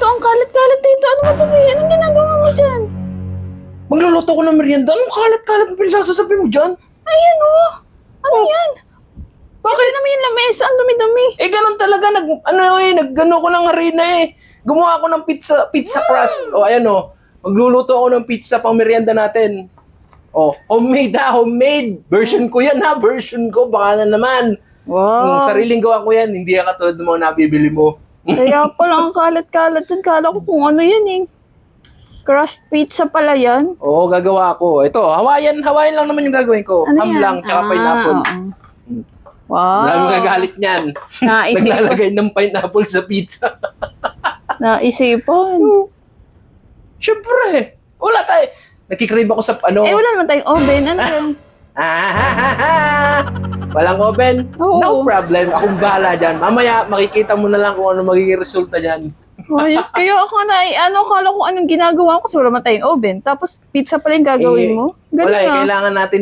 ang kalat-kalat dito. Ano ba ito, May? Anong ginagawa mo dyan? Magluluto ko ng merienda. Anong kalat-kalat mo pinagsasasabi mo dyan? Ayan, oh. Ano yan? Bakit naman yung lamesa? Ang dumi-dumi. Eh, ganun talaga. Nag-gano ko ng harina eh. Gumawa ako ng pizza crust. O, ayan o. Magluluto ako ng pizza pang merienda natin. O, homemade ha, homemade. Version ko yan ha, version ko. Baka na naman. Wow. Sariling gawa ko yan. Hindi yan katulad ng mga nabibili mo. Kaya pala ang kalat-kalat dyan. Kala ko kung ano yan eh. Crust pizza pala yan. Oo, gagawa ko. Ito, Hawaiian lang naman yung gagawin ko. Ano Ham yan? lang, tsaka pineapple. oo. Wow. Wala mong gagalit niyan. Naglalagay ng pineapple sa pizza. Naisipan. Siyempre. Wala tayo. Nakikrave ako sa ano. Eh, wala naman tayong oven. Ano yun? Walang oven? Oo. No problem. Akong bahala dyan. Mamaya, makikita mo na lang kung ano magiging resulta dyan. Ayos kayo. Ako na, kala ko anong ginagawa ko kasi wala naman tayong oven. Tapos, pizza pala yung gagawin mo. Wala Galing kailangan natin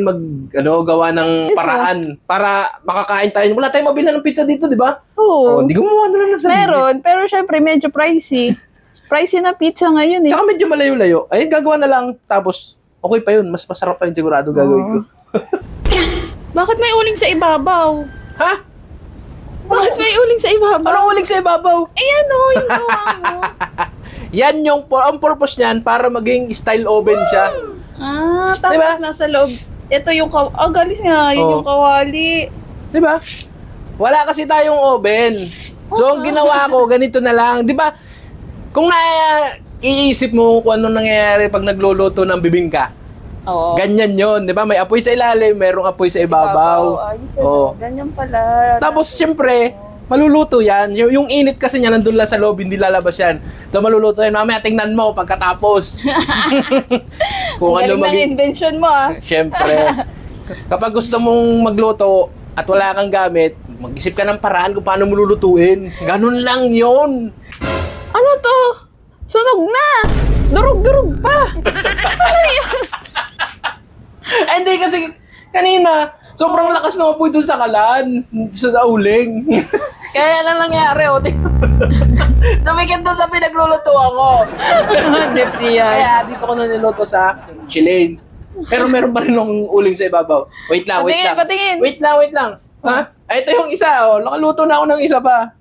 gawa ng paraan para makakain tayo. Wala tayong mabili ng pizza dito, di ba? Oo. Hindi gumawa na lang ng sarili. Meron, pero syempre medyo pricey. Pricey na pizza ngayon eh. Tsaka medyo malayo-layo. Ay, gagawa na lang. Tapos, okay pa yun. Mas masarap pa yun sigurado gagawin ko. Bakit may uling sa ibabaw? Ha? Bakit may uling sa ibabaw? Anong uling sa ibabaw? Ayan o, yung gawa mo. Yan ang purpose niyan para maging style oven siya. Tapos Diba? nasa loob. Ito yung galis nga, yun Oh. yung kawali. Di ba? Wala kasi tayong oven. So, ang ginawa ko, ganito na lang. Di ba? Kung iisip mo kung ano nangyayari pag nagluluto ng bibingka, Oo. ganyan yon, di ba? May apoy sa ilalim, merong apoy sa ibabaw. Ayos Oo. ganyan pala. Tapos, siyempre, maluluto yan. Yung init kasi niya nandun lang sa loob, hindi lalabas yan. So, maluluto yan. Mamaya, tingnan mo pagkatapos. Kung ano Galing ng invention mo Siyempre, kapag gusto mong magluto at wala kang gamit, mag-isip ka ng paraan kung paano mo lulutuin. Ganun lang yon. Ano to? Sunog na! Durug-durug pa! Ano yan? Hindi kasi kanina, sobrang lakas ng apoy doon sa kalan, sa uling. Kaya lang nangyari, Dumikit doon sa pinaglulutuan ko. Hindi yan. Kaya dito ko na niluto sa Chilean. Pero meron pa rin ng uling sa ibabaw. Wait lang. Patingin. Wait lang. Ha? Ay, ito yung isa, Nakaluto na ako ng isa pa.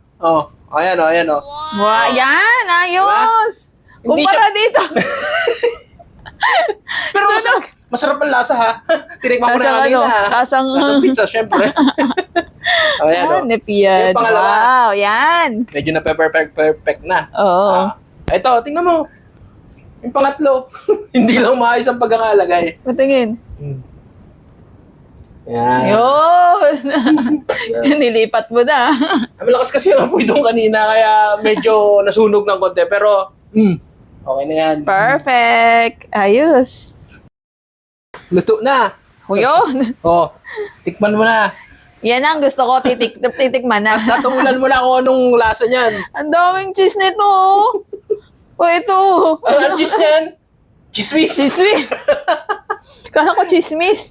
Ayan. Wow, yan! Ayos! Hindi Kumpara dito. Pero masarap ang lasa, ha? Tinikman ko na Lasang kanina, ano? ha? Lasang pizza, syempre. Ayan, Nepian. Yung pangalawa. Wow, yan. Medyo na perfect na. Oo. Ito, tingnan mo. Yung pangatlo. Hindi lang maayos ang pagkakalagay. Patingin. Yan. Yun. Nilipat mo na. Ang lakas kasi yung apoy doon kanina, kaya medyo nasunog ng konti. Pero, okay na yan. Perfect. Ayos. Luto na. O yun. Tikman mo na. Yan ang gusto ko. Titikman na. Tatulan mo na kung anong lasa niyan. Ang daming cheese nito. O ito. Ano ang cheese niyan? Chismis. Chismis. Kala ko chismis.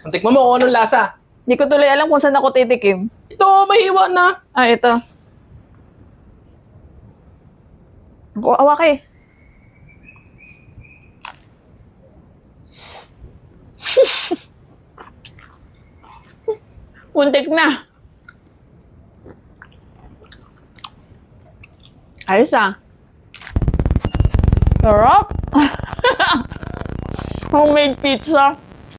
Tikman mo kung anong lasa. Hindi ko tuloy alam kung saan ako titikim. Ito, may hiwa na. Ito. Awak eh. Muntik na. Ayos Sarap. Homemade pizza.